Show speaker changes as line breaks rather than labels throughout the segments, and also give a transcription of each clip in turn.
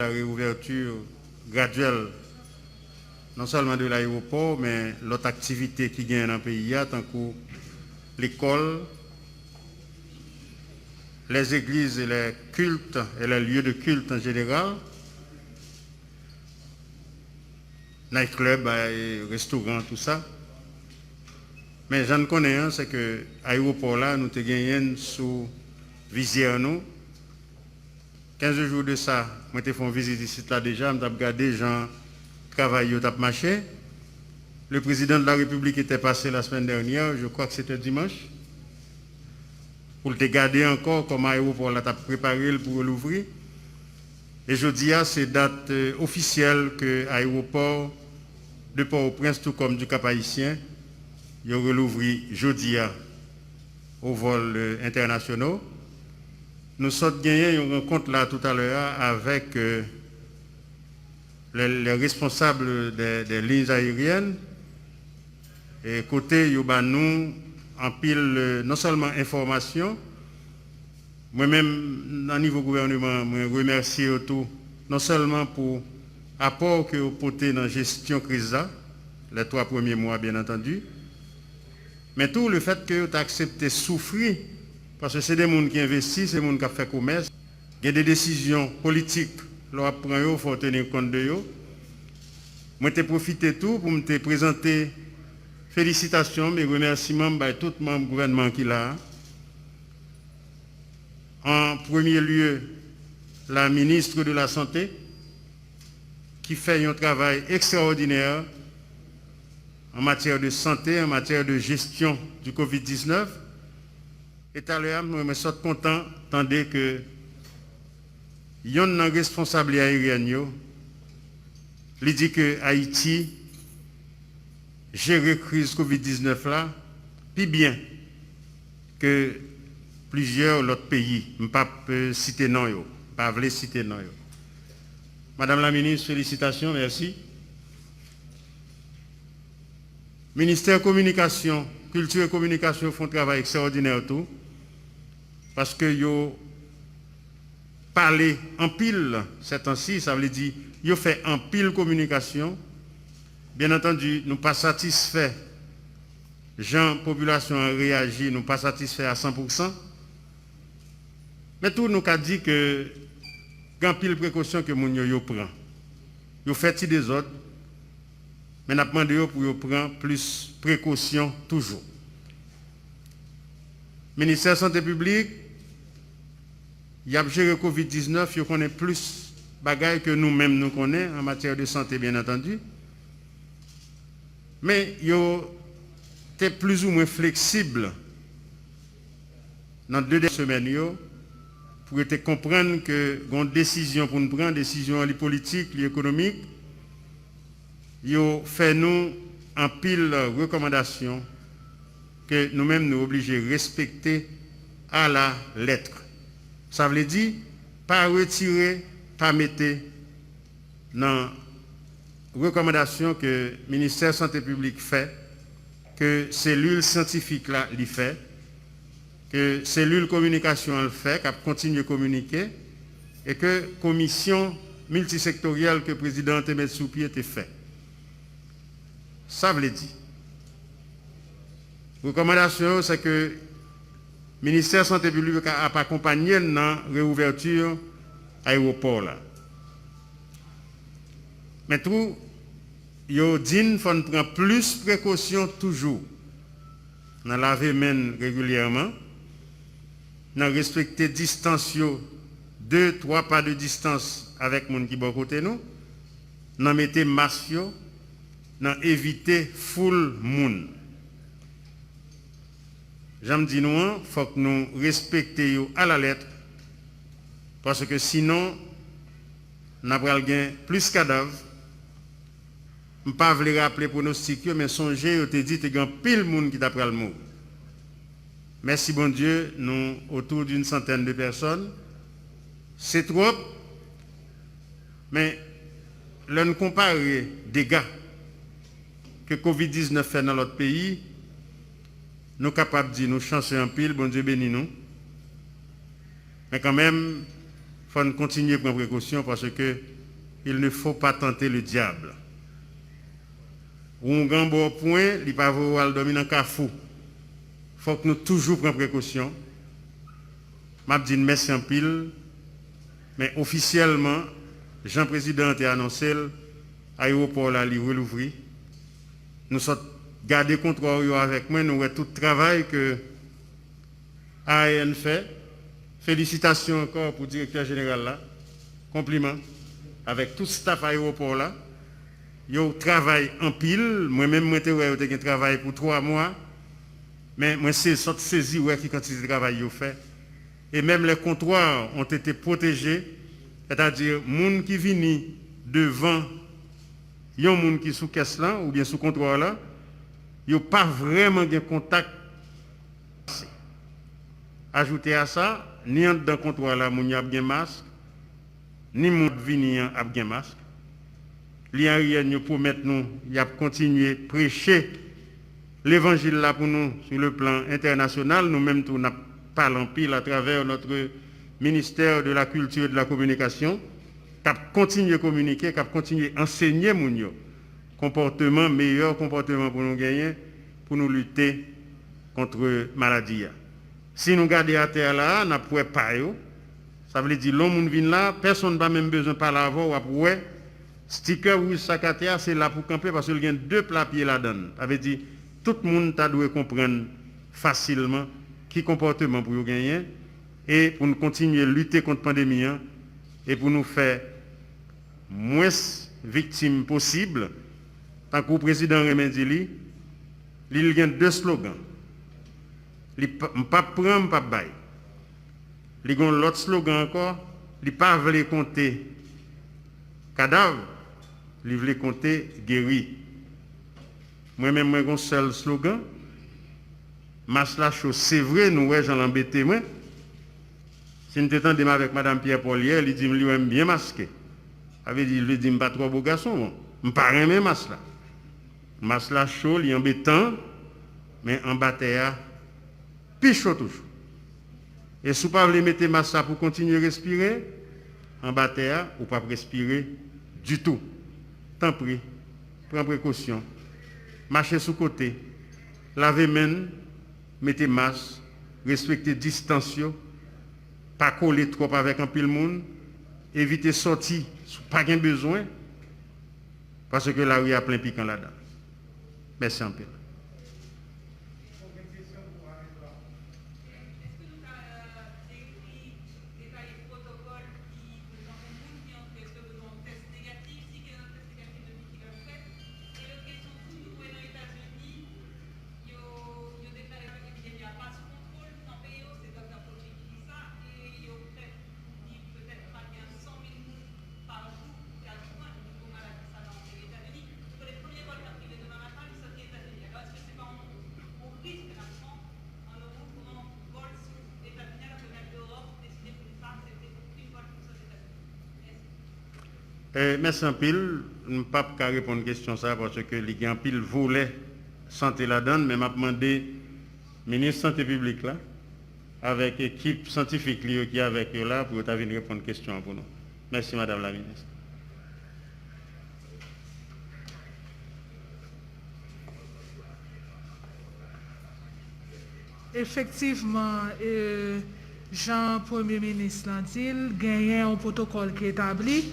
la réouverture graduelle, non seulement de l'aéroport, mais l'autre activité qui gagne dans le pays, tant que l'école, les églises et les cultes et les lieux de culte en général, nightclub, restaurants, tout ça. Mais j'en connais un, c'est que l'aéroport là, nous te gagnons sous visière nous. 15 jours de ça, moi te fait visite ici là déjà, je regardé les gens travailler au marché. Le président de la République était passé la semaine dernière, je crois que c'était dimanche, pour te garder encore comment l'aéroport là t'a préparé pour l'ouvrir. Et je dis à c'est date officielle que l'aéroport de Port-au-Prince, tout comme du Cap-Haïtien, il aura l'ouvrir jeudi au vol internationaux. Nous sommes gagnés une rencontre là tout à l'heure avec les responsables des lignes aériennes. Et côté nous en pile non seulement information, moi-même, au niveau gouvernement, je remercie tout, non seulement pour l'apport que vous portez dans la gestion crise, les 3 premiers mois, bien entendu, mais tout le fait que vous avez accepté de souffrir, parce que c'est des gens qui investissent, c'est des gens qui font commerce, il y a des décisions politiques, il faut tenir compte de eux. Moi, j'ai profité tout pour me présenter félicitations, mes remerciements à tout le membre du gouvernement qui est là. En premier lieu, la ministre de la Santé, qui fait un travail extraordinaire en matière de santé, en matière de gestion du Covid-19. Et à l'heure, je me suis content d'entendre que il y a un responsable aérien, il dit que Haïti gère la crise Covid-19 là, plus bien que plusieurs autres pays. Je ne peux pas citer non, je ne peux pas citer non. Madame la ministre, félicitations, merci. Ministère Communication, Culture et Communication font un travail extraordinaire tout. Parce que yo parlé en pile ces temps-ci, ça veut dire yo fait en pile communication. Bien entendu, nous pas satisfaits. Gens, population a réagi, nous pas satisfaits à 100%. Mais tout nous a dit que grand pile précaution que moun yo prend. Yo fait des autres. Mais n'a demandé pour yo prendre plus précaution toujours. Ministère de la Santé publique, il y a géré Covid-19, il connaît plus de bagailles que nous-mêmes nous connaissons en matière de santé, bien entendu. Mais il était plus ou moins flexible dans 2 semaines pour comprendre que une décision pour nous prendre, décision politique, économique, il fait nous en pile recommandations que nous-mêmes nous obligés de respecter à la lettre. Ça veut dire, pas retirer, pas mettre dans les recommandations que le ministère de la Santé publique fait, que cellule scientifique là l'y fait, que cellule communication le fait, qu'elle continue à communiquer, et que la commission multisectorielle que le président te met sous pied était fait. Ça veut dire. La recommandation, c'est que le ministère de la Santé publique a accompagné dans la réouverture de l'aéroport. Mais tout, il faut prendre plus de précautions toujours. Dans laver les mains régulièrement, dans respecter la distance, 2-3 pas de distance avec les gens qui sont à côté de nous, dans mettre masque, dans éviter full monde. J'aime dire nous, il faut que nous respections à la lettre, parce que sinon, nous avons plus de cadavres. Je ne peux pas rappeler pronostic, mais songez, je te dis, qu'il y a pile de monde qui t'a pris le mot. Merci bon Dieu, nous autour d'une centaine de personnes. C'est trop, mais là nous comparons les dégâts que Covid-19 fait dans notre pays. Nous sommes capables de dire, nous chanceux en pile, bon Dieu bénis nous. Mais quand même, faut continuer à prendre précaution parce que il ne faut pas tenter le diable. Ou un grand bon point, il ne pas vouloir dormir dans le cafou. Il faut que nous toujours prenions précaution. Je dis merci en pile, mais officiellement, Jean-Président a annoncé l'aéroport là livré l'ouvrir. Nous sommes gardés contrôle avec moi, nous avons tout le travail que AAN fait. Félicitations encore pour le directeur général là. Compliments avec tout le staff aéroport là. Yo travail en pile, moi-même j'ai travail pour 3 mois. Mais moi c'est sorte saisi ouais qui quantité de travail yo fait. Et même les comptoirs ont été protégés, c'est-à-dire moun qui viennent devant yon moun qui sous caisse là ou bien sous comptoir là, yo pas vraiment de contact. Ajouter à ça, ni dans le comptoir là moun y a bien masque, ni moun vini a bien masque. Li en rien nous promettre nous, y a continuer prêcher l'évangile là pour nous sur le plan international, nous-mêmes tout n'a pas l'empile à travers notre ministère de la culture et de la communication, cap continuer à communiquer, cap continuer à enseigner moun yo comportement meilleur comportement pour nous gagner, pour nous lutter contre maladie. Si nous gardons à terre là, n'a pas yo, ça veut dire l'homme vient là, personne n'a même besoin de parler avant ou après. Sticker ou sakatea, c'est là pour camper parce qu'il y a 2 papiers là-dedans. Ça veut dire tout le monde doit comprendre facilement qui comportement pour gagner et pour nous continuer à lutter contre la pandémie et pour nous faire moins victimes possibles. Tant que le président Remendili, il y a 2 slogans. Il ne peut pas prendre, pas bail. Il y a l'autre slogan encore, il ne peut pas compter cadavre. Il voulait compter guéri. Moi-même, j'ai un seul slogan. Masla chose, c'est vrai, nous, j'en embêté, moi. Si nous étions avec Mme Pierre Paulier, il dit, je suis bien masqué. Il dit, je ne suis pas trop beau garçon. Je ne suis pas même masla. Masla chaud, il est embêtant, mais en bataille, plus chaud toujours. Et si vous ne pouvez pas mettre masla pour continuer à respirer, en bataille, vous ne pouvez pas respirer du tout. Tant pis, prends précaution, marchez sous côté, lavez main, mettez masque, respectez distance, pas coller trop avec un pile monde, évitez sortir, pas de besoin, parce que la rue a plein piquant là-dedans. Merci un peu. Merci en pile. Je ne peux pas répondre à une question ça parce que les gens pile voulaient santé la donne, mais m'a demandé ministre santé publique là, avec l'équipe scientifique qui est avec eux là, pour venir répondre à une question pour nous. Merci Madame la ministre.
Effectivement, Jean Premier ministre l'a dit, il y a un protocole qui est établi.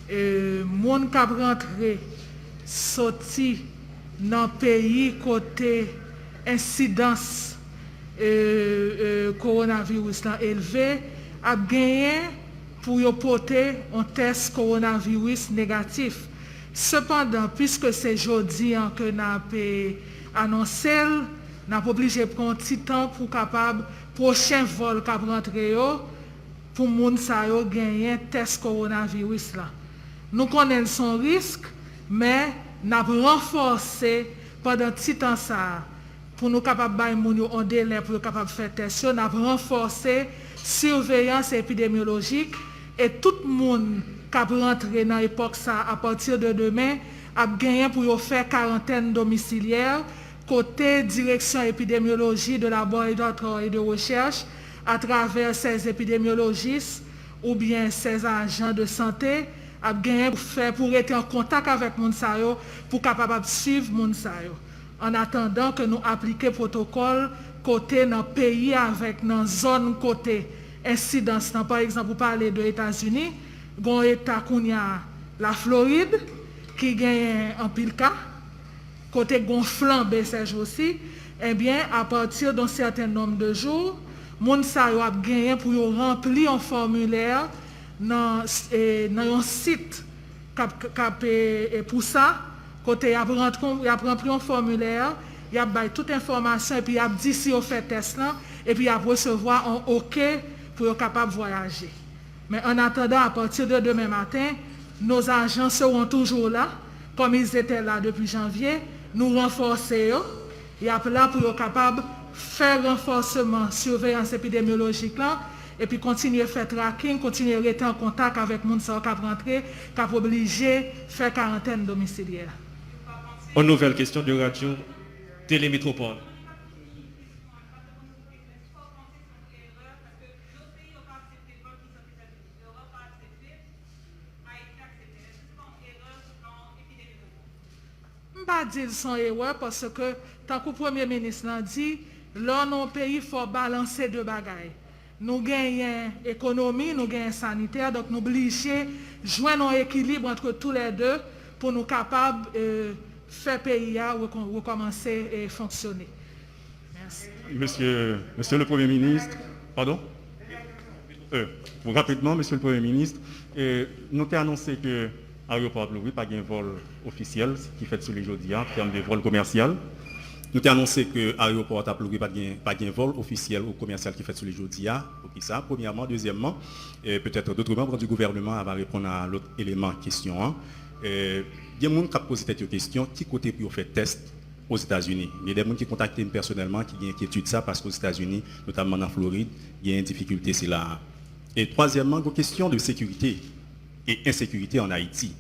Moun k'ap rentré sorti dans le pays côté incidence coronavirus élevé a gagné pour y porter un test coronavirus négatif. Cependant, puisque c'est jeudi que nous avons annoncé, nous avons obligé de prendre un petit temps pour capable prochain vol qui rentré pour moun sa yo gagner test coronavirus là. Nous connaissons son risque, mais nous avons renforcé pendant petit temps ça pour nous capables de délai pour capable faire test. Nous avons renforcé surveillance épidémiologique et tout le monde qui a rentré dans l'époque ça à partir de demain a gagné pour faire quarantaine domiciliaire côté direction épidémiologie de laboratoire et de recherche à travers ces épidémiologistes ou bien ses agents de santé a gagné pour être en contact avec moun sa yo pour capable suivre moun sa yo. En attendant que nous appliquions protocole côté dans pays avec dans zone côté incidence. Par exemple, pour parler de États-Unis, gon état qu'on y a la Floride qui gagne en pile cas côté gon flambé ces jours-ci. Eh bien, à partir d'un certain nombre de jours, moun sa yo a gagné pour remplir un formulaire dans un site pour ça, côté y a rempli un formulaire, il y a toute information et puis il y a dit si on fait test là et puis il y a recevoir un OK pour être capable de voyager. Mais en attendant, à partir de demain matin, nos agents seront toujours là, comme ils étaient là depuis janvier, nous renforcer. Il y a là pour être capable de faire renforcement, surveillance épidémiologique là, et puis continuer à faire tracking, continuer à rester en contact avec les gens qui rentrent, qui sont obligés de faire quarantaine domiciliaire.
Une nouvelle question de radio Télémétropole.
Je ne vais pas dire son erreur parce que, tant que le Premier ministre l'a dit, là, dans le pays, il faut balancer deux bagailles. Nous gagnons économie, nous gagnons sanitaire, donc nous sommes obligés de joindre un équilibre entre tous les deux pour nous capables de faire le pays recommencer à fonctionner. Merci.
Monsieur le Premier ministre, pardon rapidement, Monsieur le Premier ministre, nous avons annoncé que l'aéroport de Louis n'a pas de vol officiel, ce qui fait sur les jeudis en termes de vol commercial. Nous avons annoncé que l'aéroport de Louis n'a pas de vol officiel ou commercial qui fait sur les jeudis. Ça, premièrement. Deuxièmement, peut-être d'autres membres du gouvernement vont répondre à l'autre élément question. Il y a des gens qui posent cette question, qui côté pour faire test aux États-Unis. Il y a des gens qui contactent personnellement, qui ont inquiétude ça parce qu'aux États-Unis, notamment en Floride, il y a une difficulté, c'est là. Et troisièmement, une question de sécurité et insécurité en Haïti.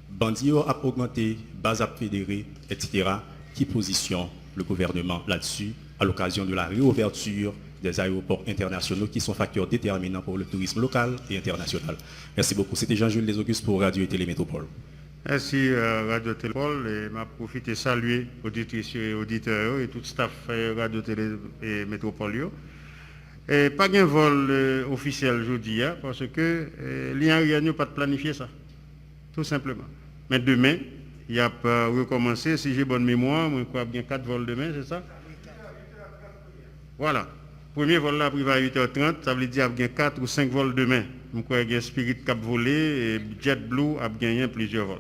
Bandits a augmenté, base à fédéré, etc. Qui positionne le gouvernement là-dessus à l'occasion de la réouverture des aéroports internationaux qui sont facteurs déterminants pour le tourisme local et international. Merci beaucoup. C'était Jean-Jules Les Augustes pour Radio et Télémétropole.
Merci Radio Télémétropole et m'a profité de saluer auditrices et auditeurs et tout le staff Radio Télémétropole. Et pas de vol officiel aujourd'hui parce que l'IA n'a pas planifié ça, tout simplement. Mais demain, il y a pas recommencé, si j'ai bonne mémoire, je crois bien 4 vols demain, c'est ça? Voilà. Premier vol là privé à 8h30, ça veut dire qu'il y a 4 ou 5 vols demain. Je crois qu'il y a Spirit Cap volé et JetBlue a gagné plusieurs vols.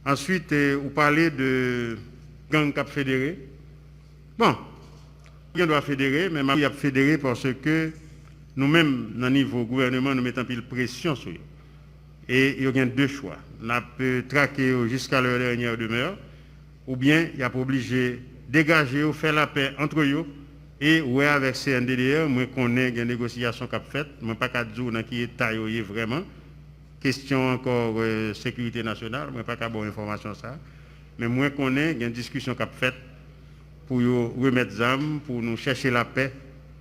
Ensuite, vous parlez de gang Cap fédéré. Bon, on doit fédérer, mais il y a fédéré parce que nous-mêmes, dans le niveau gouvernement, nous mettons pile pression sur eux. Et il y a deux choix. On peut traquer jusqu'à leur dernière demeure, ou bien il y a obligé de dégager, faire la paix entre eux. Et ouais, avec CNDDR, moi connais une négociation qu'a faite, moi pas qu'à dire dans qui état est vraiment. Question encore sécurité nationale, moi pas qu'à bonne information ça. Mais moi connais une discussion qu'a faite pour remettre des armes, pour nous chercher la paix,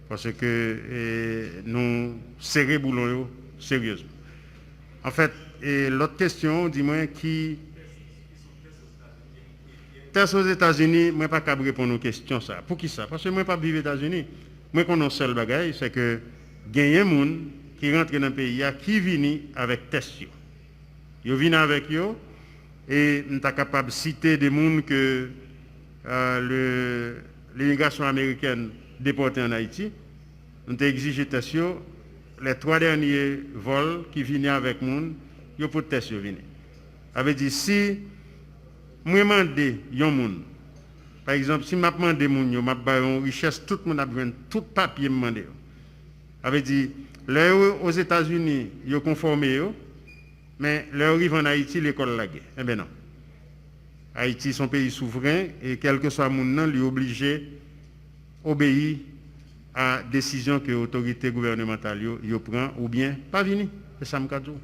parce que nous serrer boulot sérieusement. En fait, l'autre question, dis-moi qui test aux États-Unis, moi pas capable répondre aux questions ça. Pour qui ça? Parce que moi pas vivre aux États-Unis. Moi connais un seul bagage, c'est que gagner des gens qui rentrent dans le pays qui viennent avec test. Ils viennent avec eux et nous sommes capables de citer des gens que l'immigration américaine déportée en Haïti. Nous avons exigé test. Les 3 derniers vols qui viennent avec nous, ils pour test venir. Avait dit si moi demande yon moun. Par exemple, si m'a demandé moun yo, m'a ba une richesse, tout le monde a besoin tout papier me demander. Avait dit les aux États-Unis, yo conformé yo, mais leur arrive en Haïti l'école la guerre. Eh ben non. Haïti son pays souverain et quel que soit moun nan, lui obligé obéir à décision que l'autorité gouvernementale yo prend ou bien pas venir. C'est ça m'ka dou.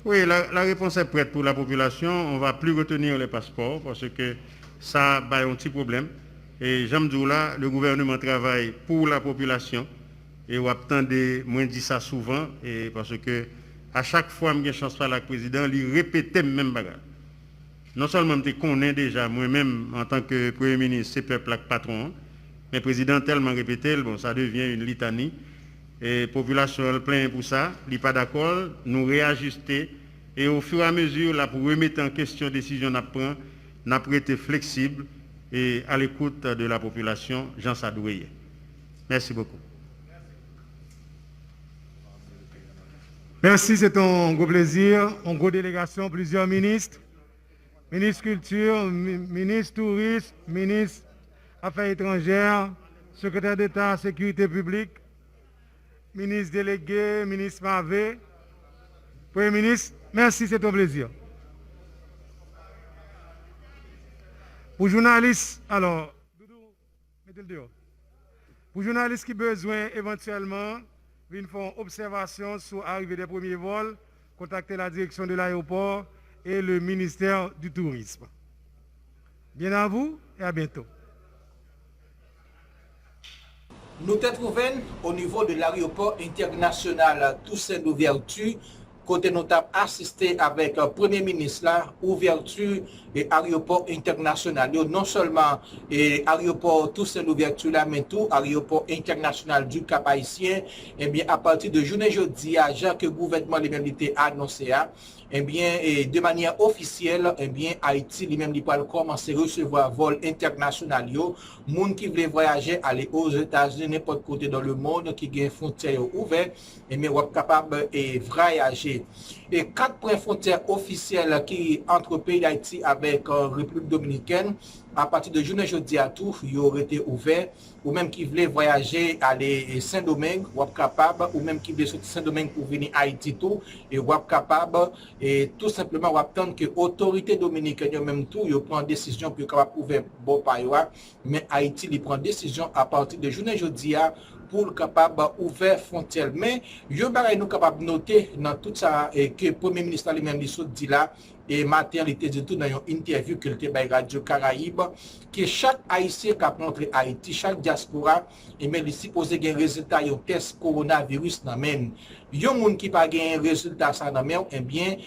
Oui, la réponse est prête pour la population. On ne va plus retenir les passeports parce que ça a un petit problème. Et j'aime dire là, le gouvernement travaille pour la population. Et on attend moi dit ça souvent. Et parce que à chaque fois que j'ai chance de parler avec le président, il répète le même bagage. Non seulement je connais déjà, moi-même, en tant que Premier ministre, c'est peuple avec patron, mais le président tellement répété, bon, ça devient une litanie. Et la population est pleine pour ça, il n'est pas d'accord, nous réajuster. Et au fur et à mesure, là, pour remettre en question la décision qu'on prend, nous avons été flexibles et à l'écoute de la population, Jean Sadouye. Merci beaucoup.
Merci, c'est un gros plaisir. En gros délégation, plusieurs ministres. Ministre Culture, ministre Tourisme, ministre Affaires étrangères, secrétaire d'État Sécurité publique, ministre délégué, ministre Mavé, Premier ministre, merci, c'est un plaisir. Pour journalistes, alors, mettez le dehors. Pour journalistes qui ont besoin éventuellement d'une observation sur l'arrivée des premiers vols, contactez la direction de l'aéroport et le ministère du Tourisme. Bien à vous et à bientôt.
Nous te trouvons au niveau de l'aéroport international Toussaint Louverture, côté nous avons assisté avec le Premier ministre là, ouverture et aéroport international. Non seulement l'aéroport Toussaint Louverture là, mais tout l'aéroport international du Cap-Haïtien. Eh bien, à partir de journée jeudi, que le gouvernement lui-même a annoncé, eh bien, de manière officielle, eh bien, Haïti lui-même va commencer à recevoir vol international. Moun qui veulent voyager, aller aux États-Unis, n'importe côté dans le monde, qui a une frontière ouverte, eh bien, on est capable de voyager. Et 4 points frontières officiels qui entre pays d'Haïti avec République dominicaine, à partir de journée jeudi à tout, ils auraient été ouverts. Ou même qui voulaient voyager aller Saint-Domingue, ou capable, ou même qui voulaient sortir Saint-Domingue pour venir à Haïti tout, et ou capable, et tout simplement, on attendre que l'autorité dominicaine, même tout, ils prennent décision pour capable ouvrir bon payoua, mais Haïti, il prend décision à partir de journée jeudi à pour capable ouvrir frontière. Mais je vais nous capable noter dans tout ça que le Premier ministre lui-même dit là, et matin, il était dit tout dans une interview qu'il était à Radio Caraïbe, que chaque Haïtien qui a rentré Haïti, chaque diaspora, il est supposé un résultat de test coronavirus dans même. Il y a des gens qui n'ont pas un résultat ça dans même, eh bien,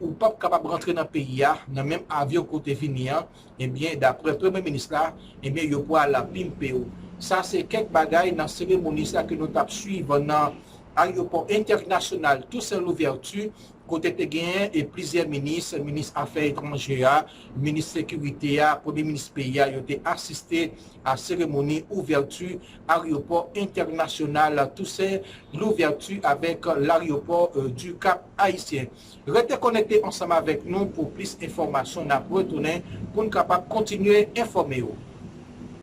ou pas capable de rentrer dans le pays, dans le même avion côté venir, eh bien, d'après le Premier ministre là, eh bien, il y a la pimper. Ça, c'est quelques bagailles dans la cérémonie que nous avons suivi dans l'aéroport international, tout c'est l'ouverture. Côté de gain et plusieurs ministres, ministre Affaires étrangères, ministre Sécurité, Premier ministre pays, ont été assistés à la cérémonie ouverture aéroport international. Tout c'est l'ouverture avec l'aéroport du Cap Haïtien. Restez connectés ensemble avec nous pour plus d'informations à retourner pour nous capables de continuer à informer.